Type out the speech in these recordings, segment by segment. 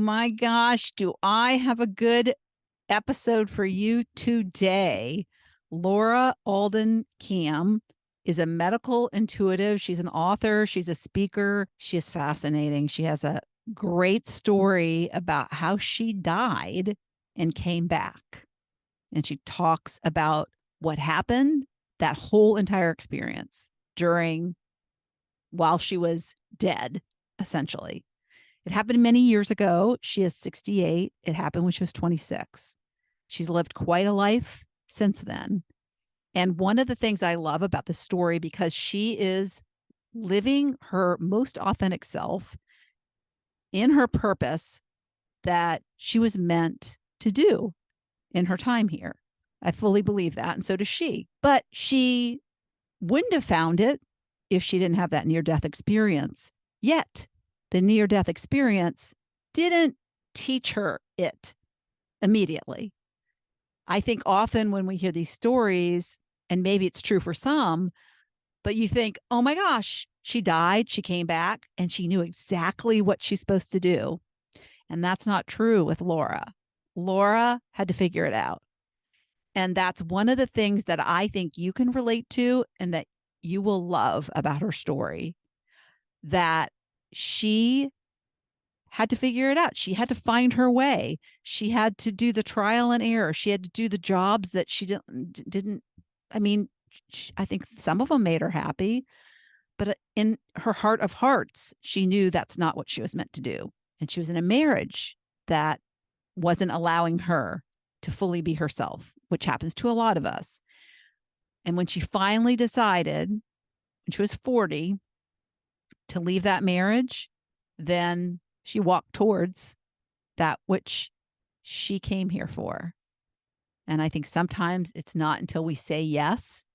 my gosh, do I have a good episode for you today. Laura Alden Kamm is a medical intuitive. She's an author, she's a speaker. She is fascinating. She has a great story about how she died and came back. And she talks about what happened, that whole entire experience while she was dead, essentially. It happened many years ago. She is 68. It happened when she was 26. She's lived quite a life since then. And one of the things I love about the story, because she is living her most authentic self in her purpose that she was meant to do in her time here. I fully believe that. And so does she. But she wouldn't have found it if she didn't have that near-death experience. Yet, the near-death experience didn't teach her it immediately. I think often when we hear these stories, and maybe it's true for some, but you think, oh my gosh, she died, she came back, and she knew exactly what she's supposed to do. And that's not true with Laura. Laura had to figure it out. And that's one of the things that I think you can relate to and that you will love about her story, that she had to figure it out. She had to find her way. She had to do the trial and error. She had to do the jobs that she didn't. I mean, I think some of them made her happy, but in her heart of hearts, she knew that's not what she was meant to do. And she was in a marriage that wasn't allowing her to fully be herself, which happens to a lot of us. And when she finally decided, when she was 40, to leave that marriage, then she walked towards that which she came here for. And I think sometimes it's not until we say yes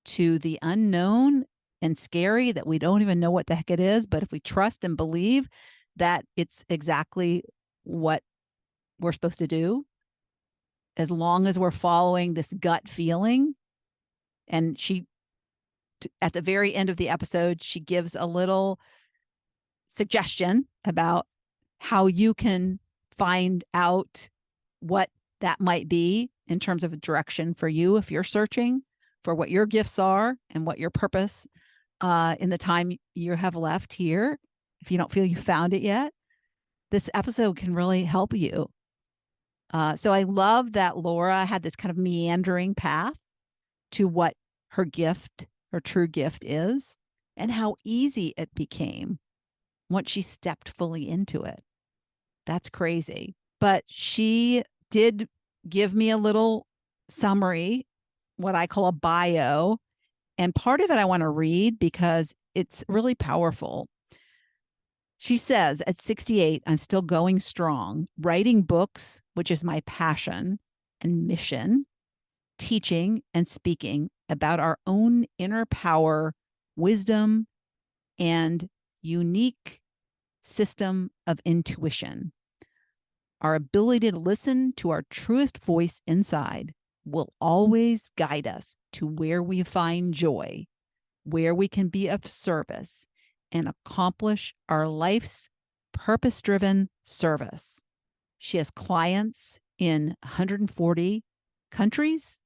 to the unknown and scary that we don't even know what the heck it is. But if we trust and believe that it's exactly what we're supposed to do, as long as we're following this gut feeling. And she, at the very end of the episode, she gives a little suggestion about how you can find out what that might be in terms of a direction for you if you're searching for what your gifts are and what your purpose in the time you have left here. If you don't feel you found it yet, this episode can really help you. So I love that Laura had this kind of meandering path to what her gift, her true gift is, and how easy it became once she stepped fully into it. That's crazy. But she did give me a little summary, what I call a bio. And part of it I want to read because it's really powerful. She says, at 68, I'm still going strong, writing books, which is my passion and mission, teaching and speaking about our own inner power, wisdom, and unique system of intuition. Our ability to listen to our truest voice inside will always guide us to where we find joy, where we can be of service, and accomplish our life's purpose-driven service. She has clients in 140 countries,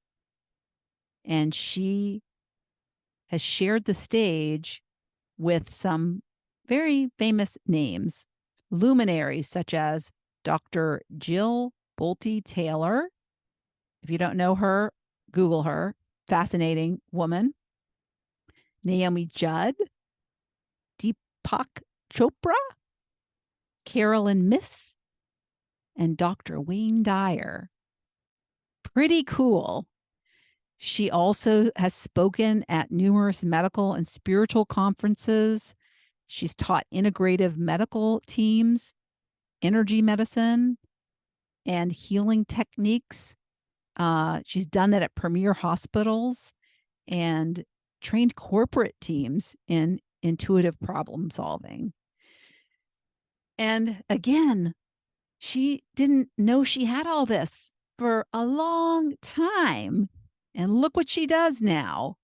and she has shared the stage with some very famous names, luminaries such as Dr. Jill Bolte Taylor. If you don't know her, Google her. Fascinating woman. Naomi Judd, Deepak Chopra, Carolyn Miss, and Dr. Wayne Dyer. Pretty cool. She also has spoken at numerous medical and spiritual conferences. She's taught integrative medical teams, energy medicine, and healing techniques. She's done that at premier hospitals and trained corporate teams in intuitive problem solving. And again, she didn't know she had all this for a long time. And look what she does now.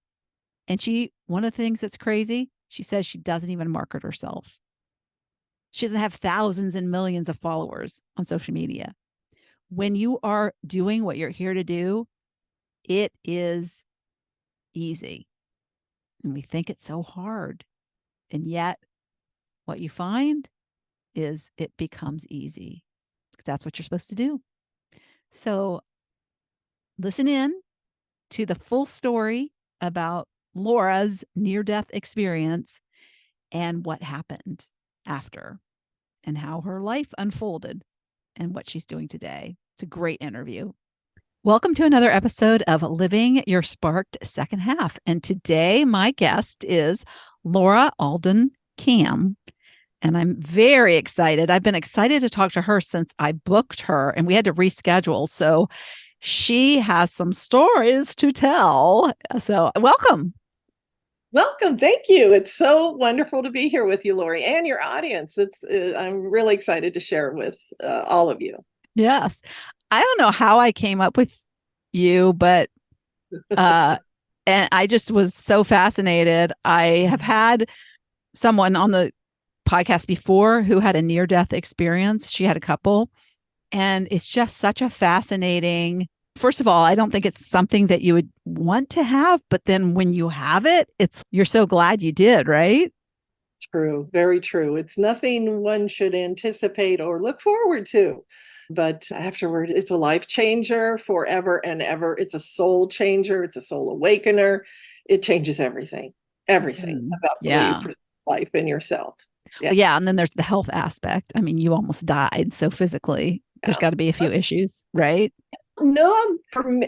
And one of the things that's crazy, she says she doesn't even market herself. She doesn't have thousands and millions of followers on social media. When you are doing what you're here to do, it is easy. And we think it's so hard. And yet, what you find is it becomes easy because that's what you're supposed to do. So, listen in to the full story about Laura's near-death experience and what happened after and how her life unfolded and what she's doing today. It's a great interview. Welcome to another episode of Living Your Sparked Second Half. And today my guest is Laura Alden Kamm. And I'm very excited. I've been excited to talk to her since I booked her and we had to reschedule. So she has some stories to tell. So welcome. Welcome. Thank you. It's so wonderful to be here with you, Lori, and your audience. I'm really excited to share with all of you. Yes. I don't know how I came up with you, but and I just was so fascinated. I have had someone on the podcast before who had a near-death experience. She had a couple, and it's just such a fascinating. First of all, I don't think it's something that you would want to have, but then when you have it, you're so glad you did, right? True, very true. It's nothing one should anticipate or look forward to. But afterward, it's a life changer forever and ever. It's a soul changer. It's a soul awakener. It changes everything about the way you perceive life and yourself. Yeah. Yeah. And then there's the health aspect. I mean, you almost died. So physically, there's got to be a few issues, right? No,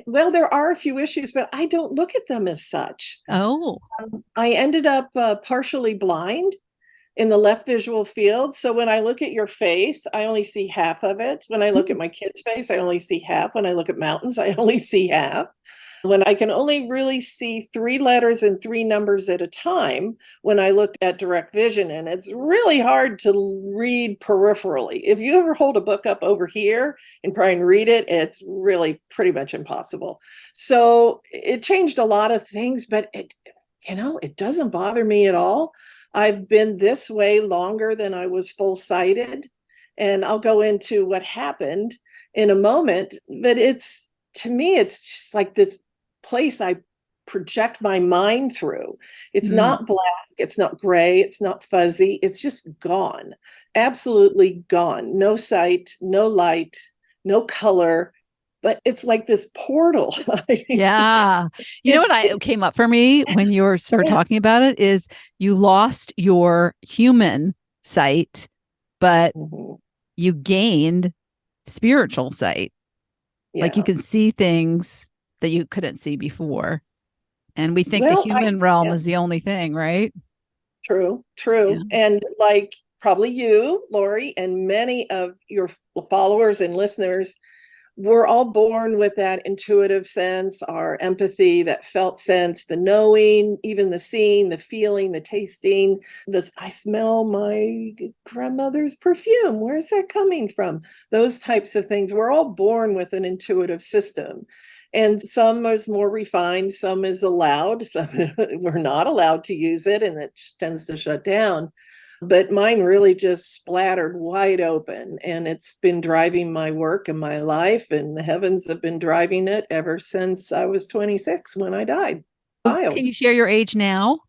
well, there are a few issues, but I don't look at them as such. Oh. I ended up partially blind in the left visual field. So when I look at your face, I only see half of it. When I look at my kid's face, I only see half. When I look at mountains, I only see half. When I can only really see 3 letters and 3 numbers at a time when I look at direct vision. And it's really hard to read peripherally. If you ever hold a book up over here and try and read it, it's really pretty much impossible. So it changed a lot of things, but it doesn't bother me at all. I've been this way longer than I was full-sighted. And I'll go into what happened in a moment, but to me, it's just like this place I project my mind through. It's not black, it's not gray, it's not fuzzy, it's just gone, absolutely gone. No sight, no light, no color, but it's like this portal. Yeah. You know what came up for me when you started talking about it is you lost your human sight, but you gained spiritual sight. Yeah. Like you can see things that you couldn't see before. And we think the human realm is the only thing, right? True. Yeah. And like probably you, Lori, and many of your followers and listeners, we're all born with that intuitive sense, our empathy, that felt sense, the knowing, even the seeing, the feeling, the tasting. I smell my grandmother's perfume. Where's that coming from? Those types of things. We're all born with an intuitive system. And some is more refined, some is allowed, some we're not allowed to use it, and it tends to shut down. But mine really just splattered wide open, and it's been driving my work and my life, and the heavens have been driving it ever since I was 26 when I died. Can you share your age now?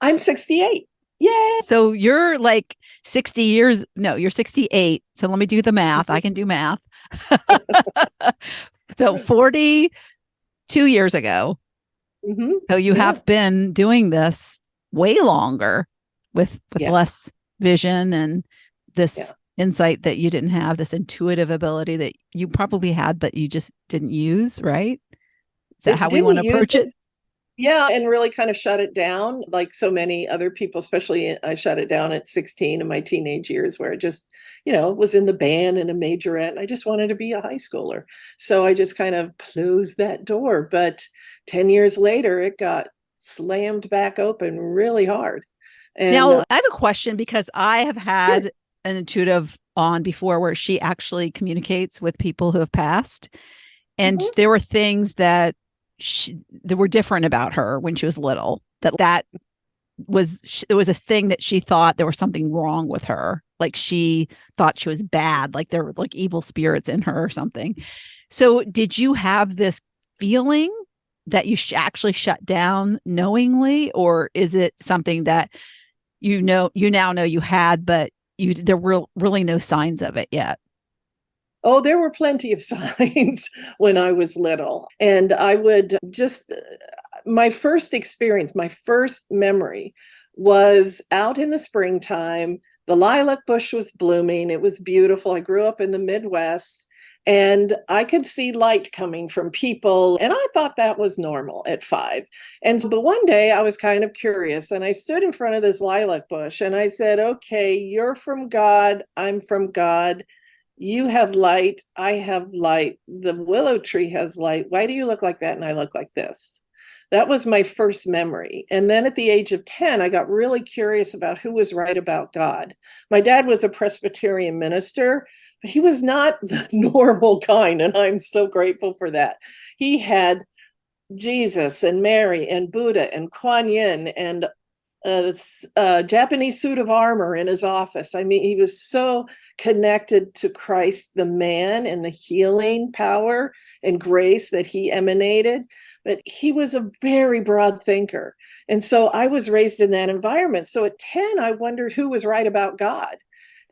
I'm 68. Yay! So you're like 60 years. No, you're 68. So let me do the math. I can do math. So 42 years ago. So you have been doing this way longer with less vision and this insight that you didn't have, this intuitive ability that you probably had, but you just didn't use, right? Is that how we want to approach it? Yeah, and really kind of shut it down like so many other people, especially I shut it down at 16 in my teenage years where I just, was in the band and a majorette and I just wanted to be a high schooler. So I just kind of closed that door. But 10 years later, it got slammed back open really hard. And now I have a question because I have had an intuitive on before where she actually communicates with people who have passed. And there were things that were different about her when she was little, there was a thing that she thought there was something wrong with her like she thought she was bad, like there were like evil spirits in her or something. So did you have this feeling that you actually shut down knowingly, or is it something that you now know you had, but there were really no signs of it yet? Oh, there were plenty of signs when I was little. And I would just, my first experience, my first memory was out in the springtime. The lilac bush was blooming. It was beautiful. I grew up in the Midwest and I could see light coming from people. And I thought that was normal at 5. But one day I was kind of curious and I stood in front of this lilac bush and I said, okay, you're from God. I'm from God. You have light. I have light. The willow tree has light. Why do you look like that? And I look like this. That was my first memory. And then at the age of 10, I got really curious about who was right about God. My dad was a Presbyterian minister, but he was not the normal kind. And I'm so grateful for that. He had Jesus and Mary and Buddha and Kuan Yin and a Japanese suit of armor in his office. I mean, he was so connected to Christ, the man, and the healing power and grace that he emanated. But he was a very broad thinker. And so I was raised in that environment. So at 10, I wondered who was right about God.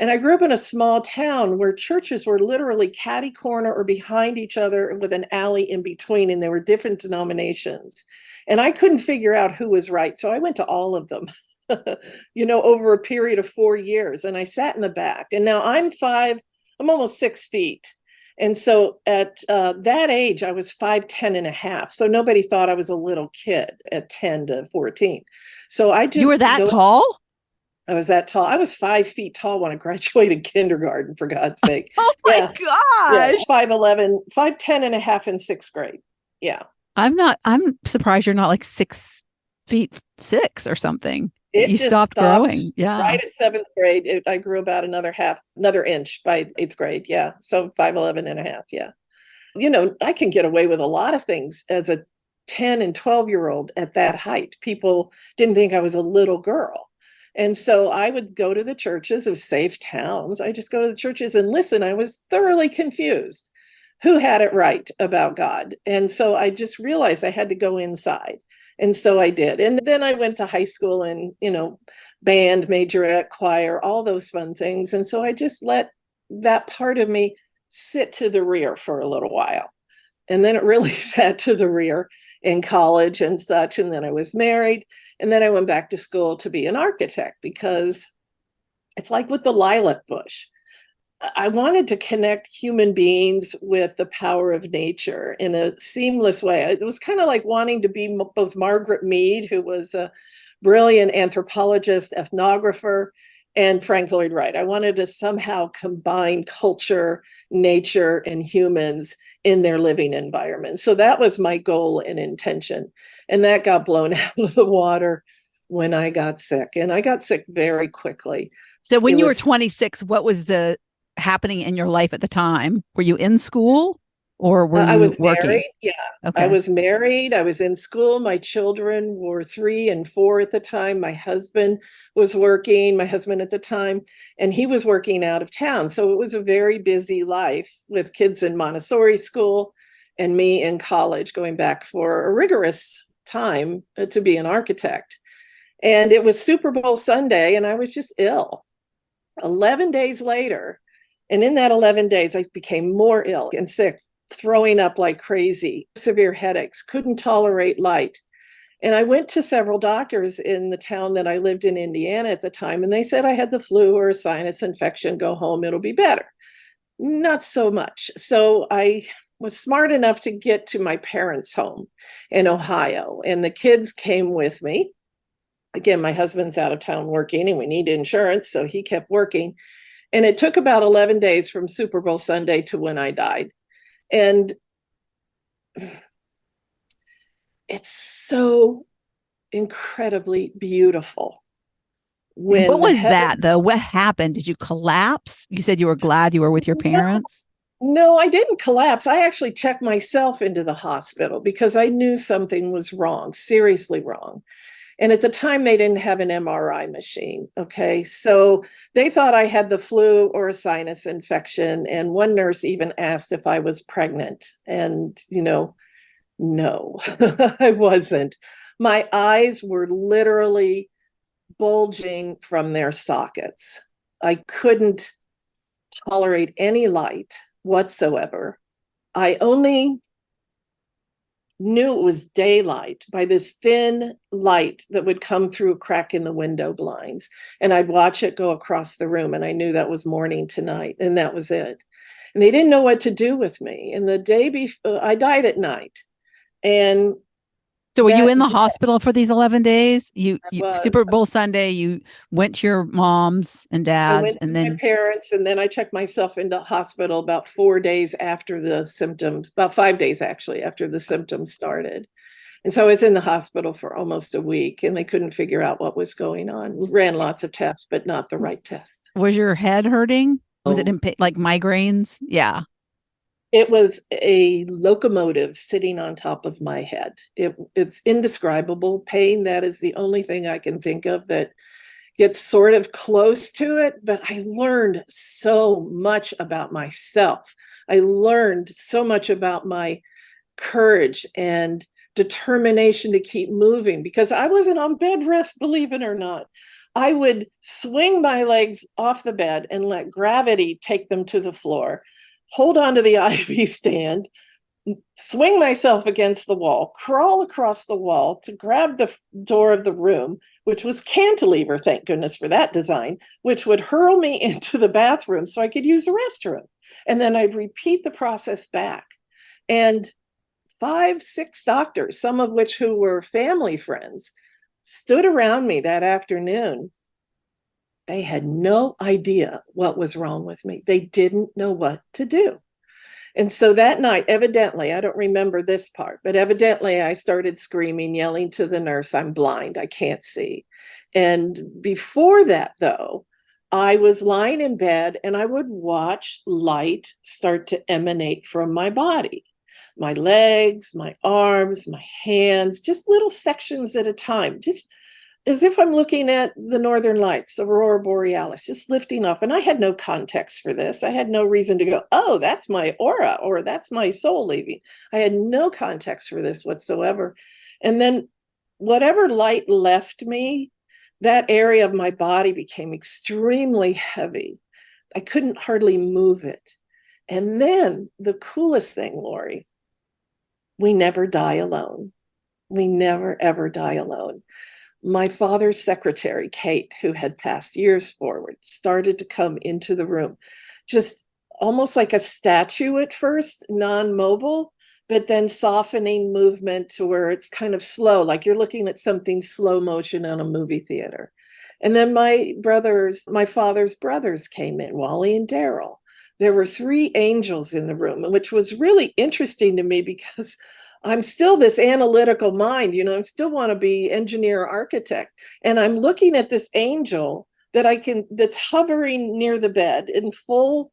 And I grew up in a small town where churches were literally catty corner or behind each other with an alley in between, and there were different denominations. And I couldn't figure out who was right. So I went to all of them, over a period of 4 years. And I sat in the back. And now I'm 5, I'm almost 6 feet. And so at that age, I was 5'10" and a half. So nobody thought I was a little kid at 10 to 14. So I just— You were that tall? I was that tall. I was 5 feet tall when I graduated kindergarten, for God's sake. Oh my Yeah. Yeah. gosh. 5'11", 5'10" and a half in 6th grade. Yeah. I'm surprised you're not like 6'6" or something. It You just stopped stopped growing. Yeah. right at 7th grade. I grew about another inch by 8th grade. Yeah. So 5'11" and a half. Yeah. I can get away with a lot of things as a 10 and 12-year-old at that height. People didn't think I was a little girl. And so I would go to the churches of safe towns. I just go to the churches and listen. I was thoroughly confused who had it right about God. And so I just realized I had to go inside. And so I did. And then I went to high school and, band, majorette, choir, all those fun things. And so I just let that part of me sit to the rear for a little while. And then it really sat to the rear in college and such. And then I was married. And then I went back to school to be an architect because it's like with the lilac bush. I wanted to connect human beings with the power of nature in a seamless way. It was kind of like wanting to be both Margaret Mead, who was a brilliant anthropologist, ethnographer, and Frank Lloyd Wright. I wanted to somehow combine culture, nature, and humans in their living environment. So that was my goal and intention. And that got blown out of the water when I got sick. And I got sick very quickly. So when you were 26, what was the happening in your life at the time? Were you in school or were I you was working? married. Yeah. Okay. I was married. I was in school. My children were 3 and 4 at the time. My husband was working, my husband at the time, and he was working out of town. So it was a very busy life with kids in Montessori school and me in college, going back for a rigorous time to be an architect. And it was Super Bowl Sunday, and I was just ill. 11 days later, and in that 11 days, I became more ill and sick, throwing up like crazy, severe headaches, couldn't tolerate light. And I went to several doctors in the town that I lived in, Indiana at the time, and they said I had the flu or a sinus infection, go home, it'll be better. Not so much. So I was smart enough to get to my parents' home in Ohio, and the kids came with me. Again, my husband's out of town working and we need insurance, so he kept working. And it took about 11 days from Super Bowl Sunday to when I died. And it's so incredibly beautiful. What was that though? What happened? Did you collapse? You said you were glad you were with your parents. No, I didn't collapse. I actually checked myself into the hospital because I knew something was wrong, seriously wrong. And at the time, they didn't have an MRI machine. Okay. So they thought I had the flu or a sinus infection. And one nurse even asked if I was pregnant. And, no, I wasn't. My eyes were literally bulging from their sockets. I couldn't tolerate any light whatsoever. I only knew it was daylight by this thin light that would come through a crack in the window blinds. And I'd watch it go across the room. And I knew that was morning to night. And that was it. And they didn't know what to do with me. And the day before, I died at night. And So were you that in the hospital for these 11 days? You was, Super Bowl Sunday, you went to your mom's and I dad's, went to and my then parents, and then I checked myself into hospital about 4 days after the symptoms, about 5 days actually, after the symptoms started. And so I was in the hospital for almost a week, and they couldn't figure out what was going on. Ran lots of tests, but not the right test. was your head hurting? Was it Oh, like migraines? Yeah. it was a locomotive sitting on top of my head. It's indescribable pain. That is the only thing I can think of that gets sort of close to it. But I learned so much about myself. I learned so much about my courage and determination to keep moving, because I wasn't on bed rest, believe it or not. I would swing my legs off the bed and let gravity take them to the floor, hold on to the IV stand, swing myself against the wall, crawl across the wall to grab the door of the room, which was cantilever, thank goodness for that design, which would hurl me into the bathroom so I could use the restroom. And then I'd repeat the process back. And 5, 6 doctors, some of which who were family friends, stood around me that afternoon. They had no idea what was wrong with me. They didn't know what to do. And so that night, evidently, I don't remember this part, but evidently I started screaming, yelling to the nurse, I'm blind, I can't see. And before that, though, I was lying in bed and I would watch light start to emanate from my body, my legs, my arms, my hands, just little sections at a time, just as if I'm looking at the Northern Lights, Aurora Borealis, just lifting off. And I had no context for this. I had no reason to go, oh, that's my aura, or that's my soul leaving. I had no context for this whatsoever. And then whatever light left me, that area of my body became extremely heavy. I couldn't hardly move it. And then the coolest thing, Lori, we never die alone. We never, ever die alone. My father's secretary, Kate, who had passed years forward, started to come into the room, just almost like a statue at first, non-mobile, but then softening movement to where it's kind of slow, like you're looking at something slow motion on a movie theater. And then my father's brothers came in, Wally and Daryl. There were 3 angels in the room, which was really interesting to me because I'm still this analytical mind, I still want to be engineer, architect. And I'm looking at this angel that's hovering near the bed in full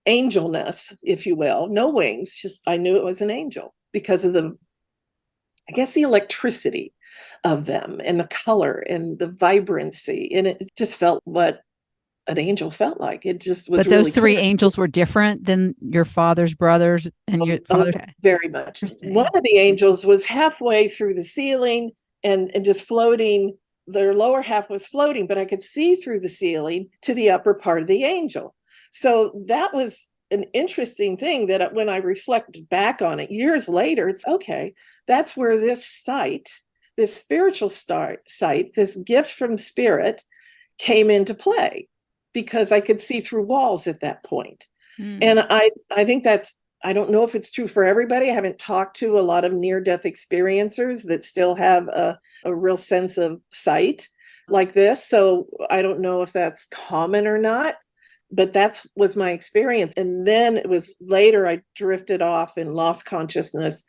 angelness, if you will, no wings, just I knew it was an angel because of the electricity of them and the color and the vibrancy. And it just felt what an angel felt like. It just was But those really 3 clear. angels were different than your father's brothers and your father. Very much. One Interesting. of the angels was halfway through the ceiling and just floating. Their lower half was floating, but I could see through the ceiling to the upper part of the angel. So that was an interesting thing that when I reflect back on it years later, it's okay. That's where this sight, this spiritual sight, this gift from spirit came into play, because I could see through walls at that point. And I think I don't know if it's true for everybody. I haven't talked to a lot of near-death experiencers that still have a real sense of sight like this. So I don't know if that's common or not, but that was my experience. And then it was later I drifted off and lost consciousness.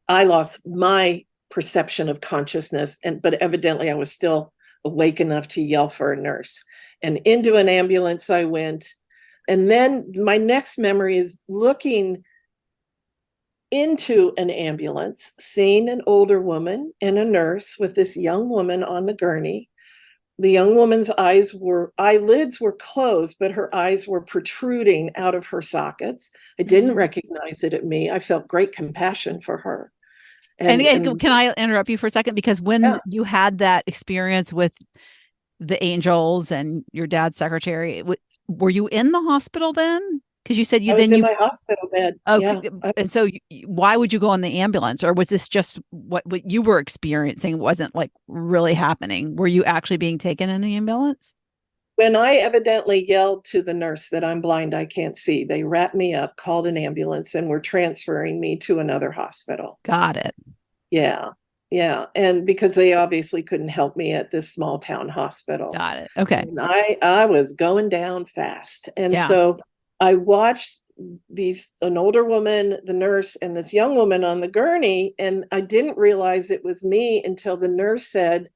I lost my perception of consciousness, but evidently I was still awake enough to yell for a nurse. And into an ambulance I went. And then my next memory is looking into an ambulance, seeing an older woman and a nurse with this young woman on the gurney. The young woman's eyelids were closed, but her eyes were protruding out of her sockets. I didn't Mhm. recognize it at me. I felt great compassion for her. And And can I interrupt you for a second? Because yeah, when you had that experience with the angels and your dad's secretary, were you in the hospital then? Because you said you I was then in you my hospital bed. oh, Yeah. and so why would you go on the ambulance, or was this just what you were experiencing wasn't like really happening? Were you actually being taken in the ambulance? When I evidently yelled to the nurse that I'm blind, I can't see, they wrapped me up, called an ambulance, and were transferring me to another hospital. Got it. Yeah. Yeah. And because they obviously couldn't help me at this small town hospital. Got it. Okay. And I was going down fast. And Yeah. so I watched an older woman, the nurse, and this young woman on the gurney. And I didn't realize it was me until the nurse said,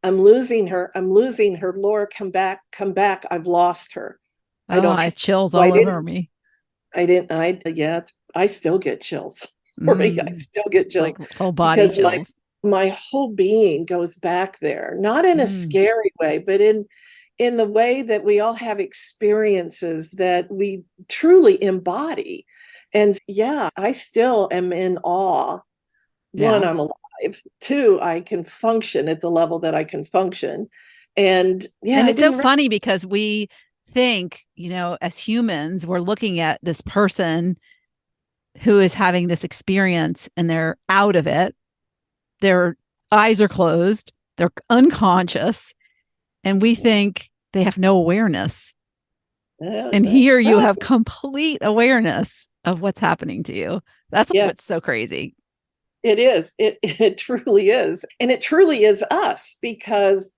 I'm losing her. I'm losing her. Laura, come back, come back. I've lost her. I Oh, don't I have, have chills so all over me. yeah, I still get chills. Right? I Mm, still get chills like whole body because chills. my whole being goes back there, not in a Mm, scary way, but in the way that we all have experiences that we truly embody. And yeah, I still am in awe. One, yeah. I'm alive. Two, I can function at the level that I can function. And yeah, And I it's so didn't. funny because we think, as humans, we're looking at this person who is having this experience and they're out of it. Their eyes are closed, they're unconscious, and we think they have no awareness. And That's here you right. have complete awareness of what's happening to you. That's Yeah, what's so crazy. it is. It truly is. And it truly is us because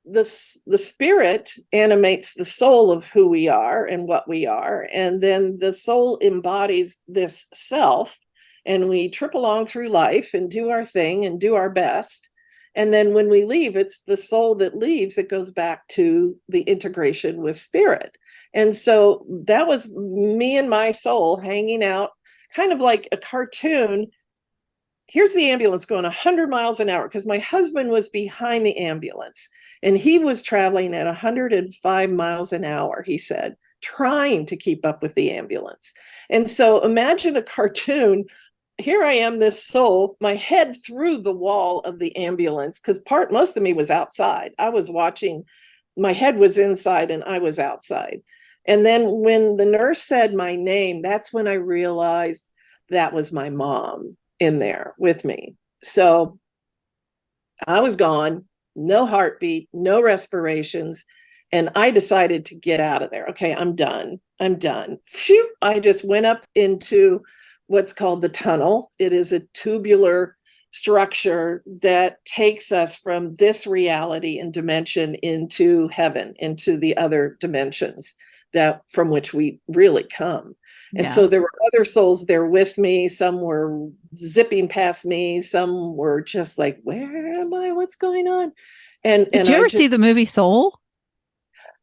the spirit animates the soul of who we are and what we are, and then the soul embodies this self, and we trip along through life and do our thing and do our best, and then when we leave, it's the soul that leaves. It goes back to the integration with spirit. And so that was me and my soul hanging out, kind of like a cartoon. Here's the ambulance going 100 miles an hour, because my husband was behind the ambulance and he was traveling at 105 miles an hour, he said, trying to keep up with the ambulance. And so imagine a cartoon. Here I am, this soul, my head through the wall of the ambulance, because most of me was outside. I was watching, my head was inside and I was outside. And then when the nurse said my name, that's when I realized that was my mom in there with me. So I was gone, no heartbeat, no respirations. And I decided to get out of there. Okay, I'm done. I'm done. Phew, I just went up into what's called the tunnel. It is a tubular structure that takes us from this reality and dimension into heaven, into the other dimensions that from which we really come. And Yeah. so there were other souls there with me. Some were zipping past me. Some were just like, where am I? What's going on? Did And you I ever just, see the movie Soul?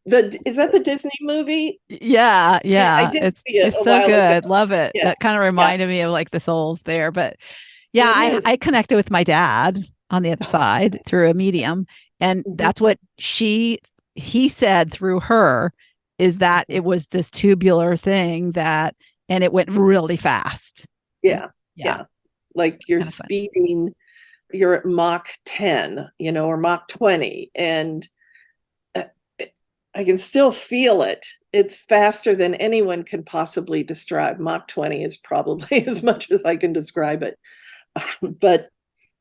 is that the Disney movie? Yeah, I yeah. did It's see it it's a so while ago. good. Love it. Yeah, That kind of yeah, reminded me of like the souls there. But yeah, it I is. I connected with my dad on the other side through a medium. And Mhm, that's what he said through her is that mhm. it was this tubular thing that and it went really fast. Is Yeah, yeah, yeah. Like you're kind of fun. speeding, you're at Mach 10, or Mach 20, and uh, I can still feel it. It's faster than anyone can possibly describe. Mach 20 is probably as much as I can describe it. But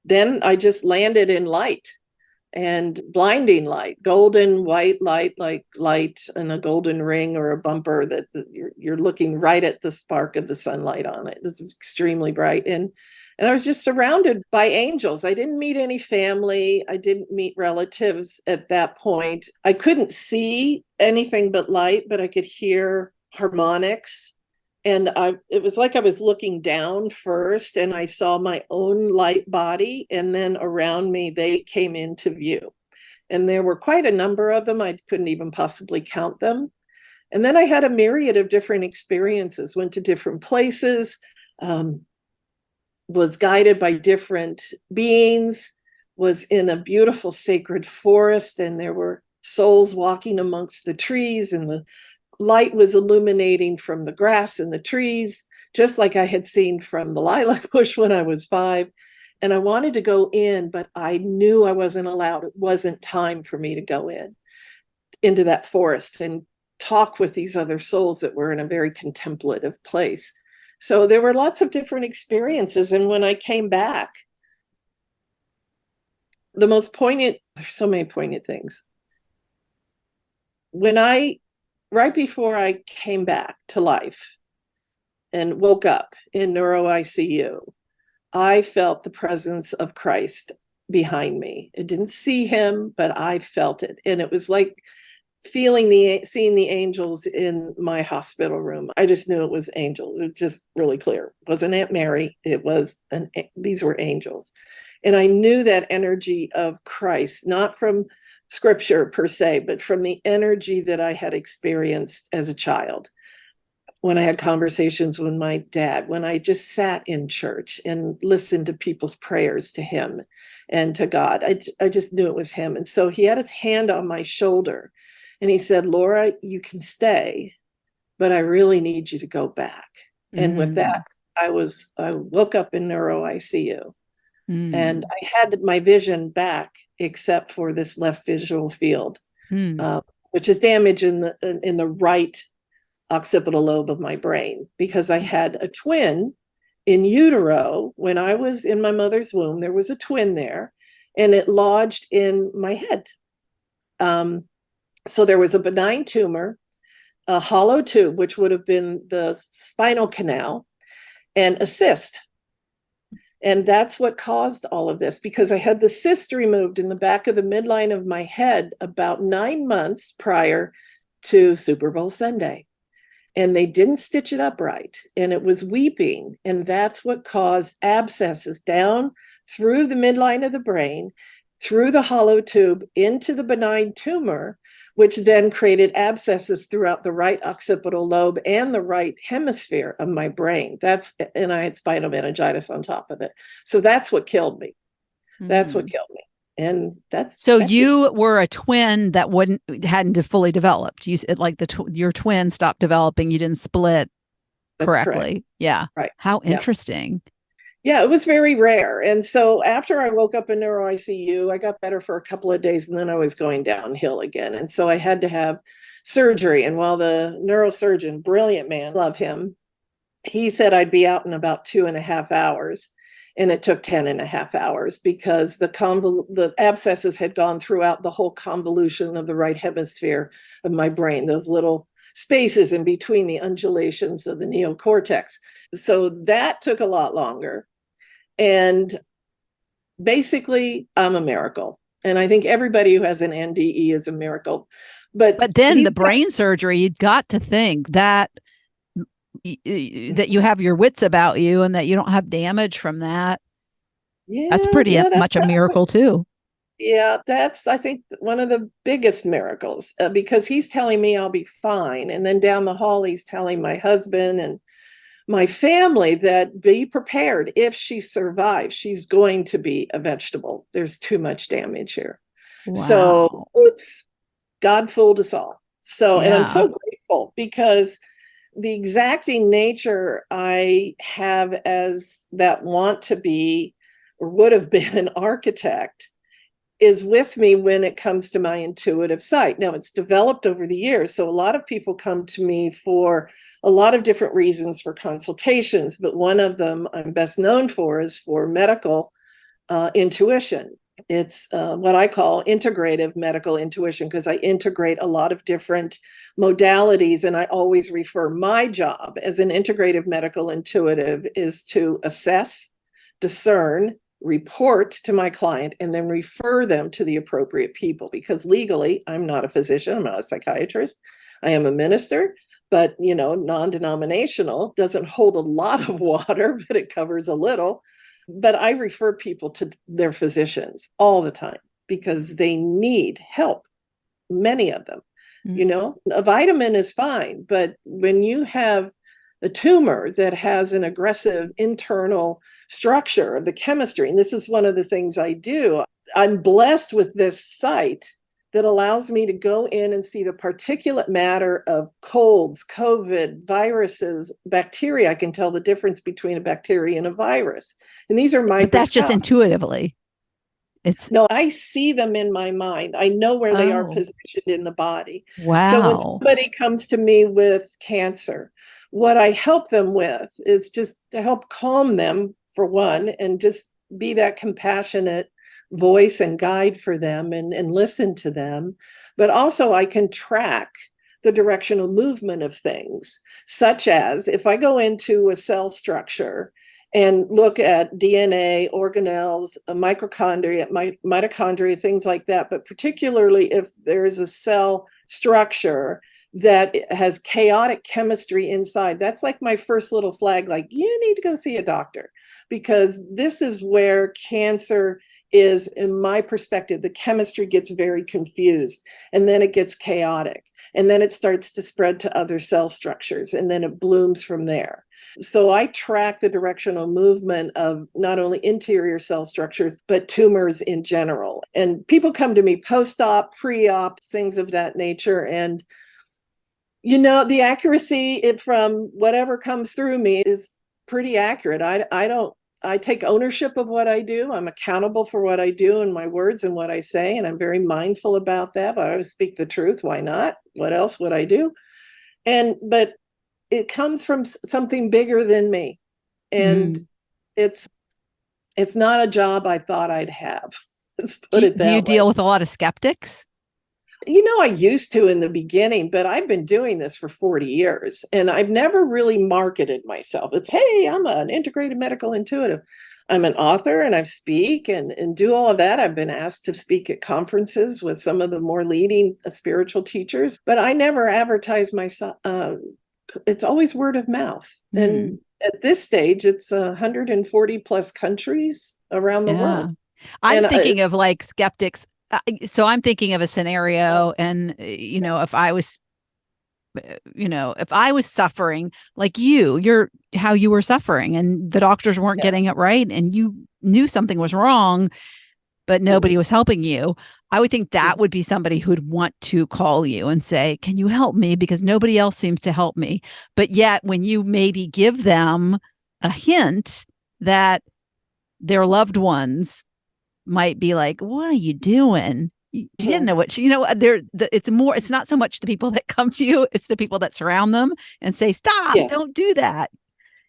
then I just landed in light, and blinding light, golden white light, like light in a golden ring or a bumper that you're looking right at the spark of the sunlight on it. It's extremely bright. And I was just surrounded by angels. I didn't meet any family. I didn't meet relatives at that point. I couldn't see anything but light, but I could hear harmonics. And it was like I was looking down first and I saw my own light body. And then around me, they came into view. And there were quite a number of them. I couldn't even possibly count them. And then I had a myriad of different experiences, went to different places. Um, was guided by different beings, was in a beautiful sacred forest, and there were souls walking amongst the trees, and the light was illuminating from the grass and the trees, just like I had seen from the lilac bush when I was 5. And I wanted to go in, but I knew I wasn't allowed. It wasn't time for me to go into that forest and talk with these other souls that were in a very contemplative place. So there were lots of different experiences. And when I came back, the most poignant, there's so many poignant things. Right before I came back to life and woke up in neuro ICU, I felt the presence of Christ behind me. I didn't see him, but I felt it. And it was like seeing the angels in my hospital room. I just knew it was angels. It was just really clear. It wasn't Aunt Mary. These were angels. And I knew that energy of Christ, not from scripture per se, but from the energy that I had experienced as a child. When I had conversations with my dad, when I just sat in church and listened to people's prayers to him and to God, I just knew it was him. And so he had his hand on my shoulder and he said, Laura, you can stay, but I really need you to go back. Mm-hmm. And with that, I woke up in neuro ICU. And I had my vision back, except for this left visual field, which is damage in the right occipital lobe of my brain, because I had a twin in utero. When I was in my mother's womb, there was a twin there, and it lodged in my head. So there was a benign tumor, a hollow tube, which would have been the spinal canal, and a cyst. And that's what caused all of this, because I had the cyst removed in the back of the midline of my head about 9 months prior to Super Bowl Sunday. And they didn't stitch it up right. And it was weeping. And that's what caused abscesses down through the midline of the brain, through the hollow tube into the benign tumor, which then created abscesses throughout the right occipital lobe and the right hemisphere of my brain. And I had spinal meningitis on top of it. So that's what killed me. That's what killed me. And you were a twin that hadn't fully developed. Your twin stopped developing. You didn't split correctly. Yeah. Right. How interesting. Yeah, it was very rare. And so after I woke up in neuro ICU, I got better for a couple of days, and then I was going downhill again. And so I had to have surgery. And while the neurosurgeon, brilliant man, love him, he said I'd be out in about 2.5 hours. And it took 10.5 hours, because the abscesses had gone throughout the whole convolution of the right hemisphere of my brain, those little spaces in between the undulations of the neocortex. So that took a lot longer. And basically, I'm a miracle. And I think everybody who has an NDE is a miracle. But then the brain surgery, you'd got to think that you have your wits about you and that you don't have damage from that. Yeah, that's pretty much a miracle too. Yeah, that's, I think, one of the biggest miracles, because he's telling me I'll be fine. And then down the hall, he's telling my husband and my family that be prepared. If she survives, she's going to be a vegetable. There's too much damage here. Wow. So, oops, God fooled us all. So, and I'm so grateful, because the exacting nature I have as that want to be, or would have been, an architect is with me when it comes to my intuitive sight. Now, it's developed over the years. So a lot of people come to me for a lot of different reasons for consultations, but one of them I'm best known for is for medical intuition. It's what I call integrative medical intuition, because I integrate a lot of different modalities. And I always refer my job as an integrative medical intuitive is to assess, discern, report to my client, and then refer them to the appropriate people. Because legally, I'm not a physician, I'm not a psychiatrist, I am a minister, but non-denominational doesn't hold a lot of water, but it covers a little. But I refer people to their physicians all the time, because they need help, many of them. A vitamin is fine, but when you have a tumor that has an aggressive internal structure, of the chemistry. And this is one of the things I do. I'm blessed with this site that allows me to go in and see the particulate matter of colds, COVID, viruses, bacteria. I can tell the difference between a bacteria and a virus. And these are But that's just microscopic. intuitively. It's No, I see them in my mind. I know where they are oh, positioned in the body. So when wow. somebody comes to me with cancer, what I help them with is just to help calm them, for one, and just be that compassionate voice and guide for them, and listen to them. But also, I can track the directional movement of things, such as if I go into a cell structure and look at DNA, organelles, mitochondria, things like that. But particularly if there's a cell structure that has chaotic chemistry inside, that's like my first little flag, like, you need to go see a doctor, because this is where cancer is, in my perspective. The chemistry gets very confused, and then it gets chaotic, and then it starts to spread to other cell structures, and then it blooms from there. So I track the directional movement of not only interior cell structures, but tumors in general. And people come to me post-op, pre-op, things of that nature. And, the accuracy from whatever comes through me is pretty accurate. I take ownership of what I do. I'm accountable for what I do and my words and what I say. And I'm very mindful about that, but I always speak the truth. Why not? What else would I do? But it comes from something bigger than me. And it's not a job I thought I'd have. Let's put it Do you that way. deal with a lot of skeptics? I used to in the beginning, but I've been doing this for 40 years and I've never really marketed myself. It's, hey, I'm an integrated medical intuitive. I'm an author and I speak and do all of that. I've been asked to speak at conferences with some of the more leading spiritual teachers, but I never advertise myself. It's always word of mouth. And at this stage, it's 140 plus countries around the world. I'm thinking of like skeptics. So I'm thinking of a scenario, and if I was suffering like how you were suffering, and the doctors weren't getting it right, and you knew something was wrong, but nobody was helping you, I would think that would be somebody who'd want to call you and say, can you help me? Because nobody else seems to help me. But yet when you maybe give them a hint that their loved ones might be like, what are you doing? She didn't know what it's not so much the people that come to you, it's the people that surround them and say, stop, don't do that.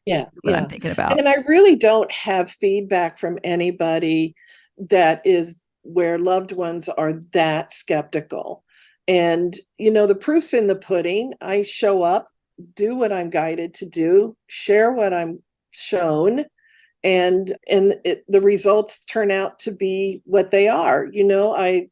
What I'm thinking about. And I really don't have feedback from anybody that is where loved ones are that skeptical. And, the proof's in the pudding. I show up, do what I'm guided to do, share what I'm shown, and the results turn out to be what they are. I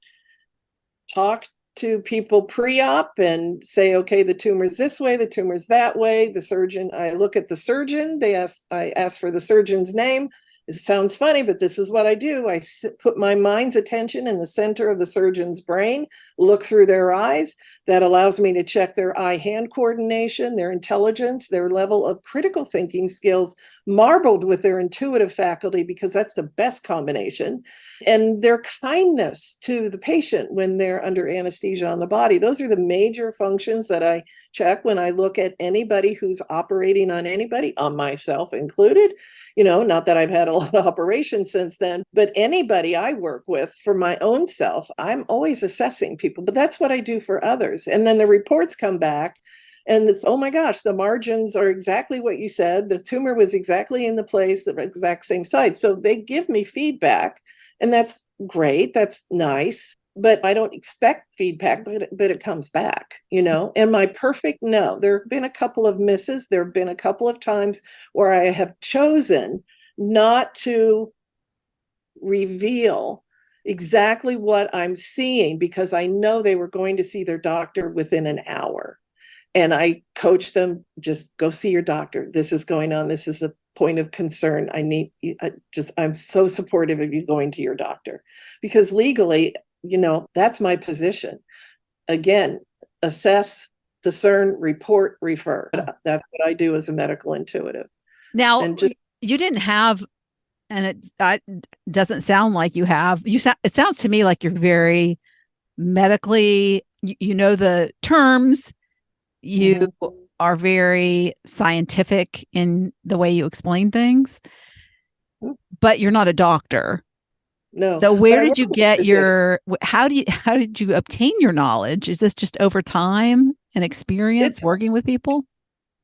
talk to people pre-op and say, okay, the tumor's this way, the tumor's that way. The surgeon, I look at the surgeon, I ask for the surgeon's name. It sounds funny, but this is what I do. I put my mind's attention in the center of the surgeon's brain, look through their eyes. That allows me to check their eye-hand coordination, their intelligence, their level of critical thinking skills, marbled with their intuitive faculty, because that's the best combination, and their kindness to the patient when they're under anesthesia on the body. Those are the major functions that I check when I look at anybody who's operating on anybody, on myself included. Not that I've had a lot of operations since then, but anybody I work with for my own self, I'm always assessing people, but that's what I do for others. And then the reports come back and it's, oh my gosh, the margins are exactly what you said. The tumor was exactly in the place, the exact same site. So they give me feedback, and that's great. That's nice. But I don't expect feedback, but it comes back, And my perfect no, there have been a couple of misses. There have been a couple of times where I have chosen not to reveal exactly what I'm seeing, because I know they were going to see their doctor within an hour. And I coach them, just go see your doctor. This is going on. This is a point of concern. I'm so supportive of you going to your doctor, because legally, that's my position. Again, assess, discern, report, refer. That's what I do as a medical intuitive. Now, and just you didn't have And doesn't sound like you have, it sounds to me like you're very medically, you know, the terms, you Mhm. are very scientific in the way you explain things, but you're not a doctor. No, So but where I did work you with a get physician. how did you obtain your knowledge? Is this just over time and experience It's working with people?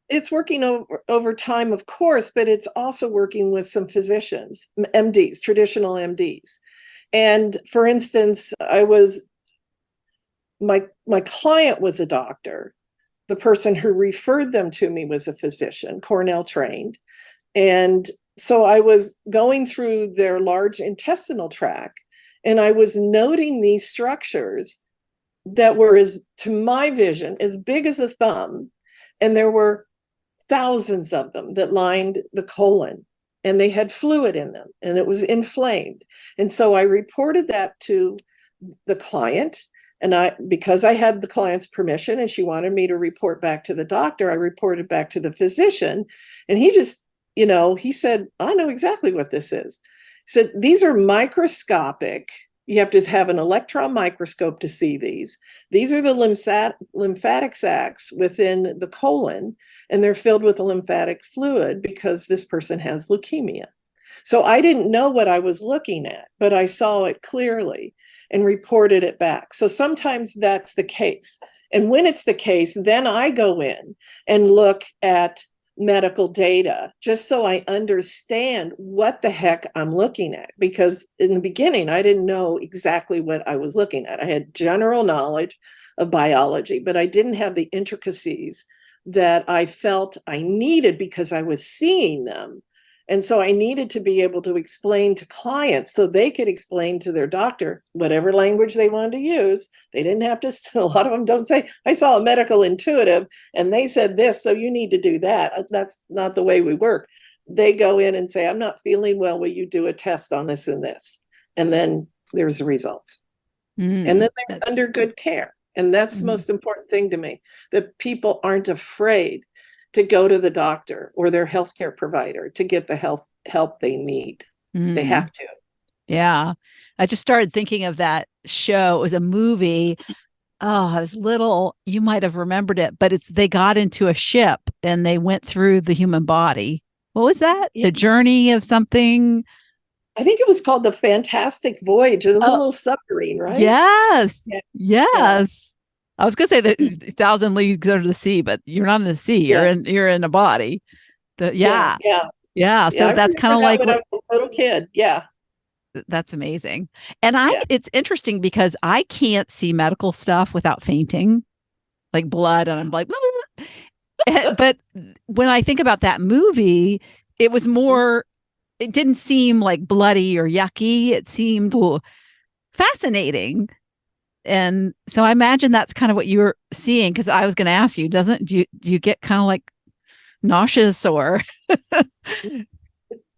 it's working over time, of course, but it's also working with some physicians, MDs, traditional MDs. And for instance, my client was a doctor. The person who referred them to me was a physician, Cornell trained. And so I was going through their large intestinal tract and I was noting these structures that were, as to my vision, as big as a thumb. And there were thousands of them that lined the colon, and they had fluid in them and it was inflamed. And so I reported that to the client. And because I had the client's permission and she wanted me to report back to the doctor, I reported back to the physician. And he just, he said, I know exactly what this is. He said, these are microscopic. You have to have an electron microscope to see these. These are the lymphatic sacs within the colon, and they're filled with a lymphatic fluid because this person has leukemia. So I didn't know what I was looking at, but I saw it clearly and reported it back. So sometimes that's the case. And when it's the case, then I go in and look at medical data just so I understand what the heck I'm looking at. Because in the beginning, I didn't know exactly what I was looking at. I had general knowledge of biology, but I didn't have the intricacies that I felt I needed because I was seeing them. And so I needed to be able to explain to clients so they could explain to their doctor whatever language they wanted to use. They didn't have to, a lot of them don't say, I saw a medical intuitive and they said this, so you need to do that. That's not the way we work. They go in and say, I'm not feeling well. Will you do a test on this and this? And then there's the results. And then they're That's under good care. And that's the mm, most important thing to me, that people aren't afraid to go to the doctor or their healthcare provider to get the help they need. They mm, have to. yeah. I just started thinking of that show. It was a movie. Oh, I was little. You might have remembered it, but they got into a ship and they went through the human body. What was that? Yeah. The journey of something. I think it was called the Fantastic Voyage. It was a Oh, little submarine, right? yes. Yeah. Yeah. Yes. I was gonna say the thousand leagues under the sea, but you're not in the sea. Yeah. You're in a body. Yeah. Yeah. Yeah. Yeah. Yeah. So I that's kind of remember that like when I what was a little kid. Yeah. that's amazing. And Yeah. it's interesting because I can't see medical stuff without fainting, like blood, and I'm like, but when I think about that movie, it was more, it didn't seem like bloody or yucky. It seemed fascinating. And so I imagine that's kind of what you're seeing. Cause I was going to ask you, do you get kind of like nauseous or?